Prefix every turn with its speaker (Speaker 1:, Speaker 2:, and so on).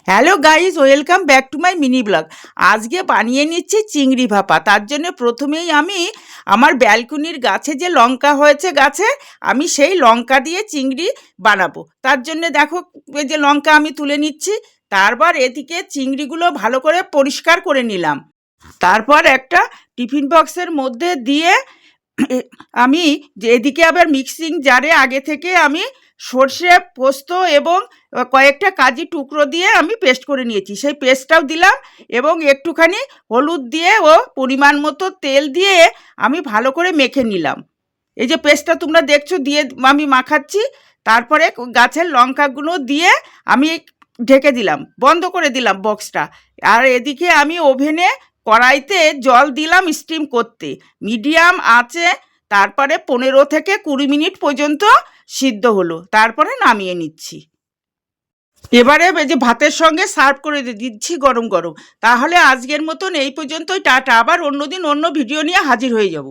Speaker 1: Hello guys, welcome back to my mini blog. আজকে বানিয়ে নিচ্ছি চিংড়ি ভাপা। তার জন্য প্রথমেই আমি আমার ব্যালকনির গাছে যে লঙ্কা হয়েছে গাছে, আমি সেই লঙ্কা দিয়ে চিংড়ি বানাবো। তার জন্য দেখো, এই যে লঙ্কা আমি তুলে নিচ্ছি। তারপর এদিকে চিংড়িগুলো ভালো করে পরিষ্কার করে নিলাম। তারপর একটা টিফিন বক্সের মধ্যে দিয়ে আমি যে এদিকে আবার মিক্সিং জারে আগে থেকে আমি সর্ষে, পোস্ত এবং কয়েকটা কাজু টুকরো দিয়ে আমি পেস্ট করে নিয়েছি। সেই পেস্টটাও দিলাম এবং একটুখানি হলুদ দিয়ে ও পরিমাণ মতো তেল দিয়ে আমি ভালো করে মেখে নিলাম। এই যে পেস্টটা তোমরা দেখছো দিয়ে আমি মাখাচ্ছি। তারপরে গাছের লঙ্কাগুলো দিয়ে আমি ঢেকে দিলাম, বন্ধ করে দিলাম বক্সটা। আর এদিকে আমি ওভেনে কড়াইতে জল দিলাম স্টিম করতে, মিডিয়াম আঁচে। তারপরে 15 থেকে 20 মিনিট পর্যন্ত সিদ্ধ হলো, তারপরে নামিয়ে নিচ্ছি। এবারে এই যে ভাতের সঙ্গে সার্ভ করে দিচ্ছি গরম গরম। তাহলে আজকের মতন এই পর্যন্তই, টাটা। আবার অন্যদিন অন্য ভিডিও নিয়ে হাজির হয়ে যাব।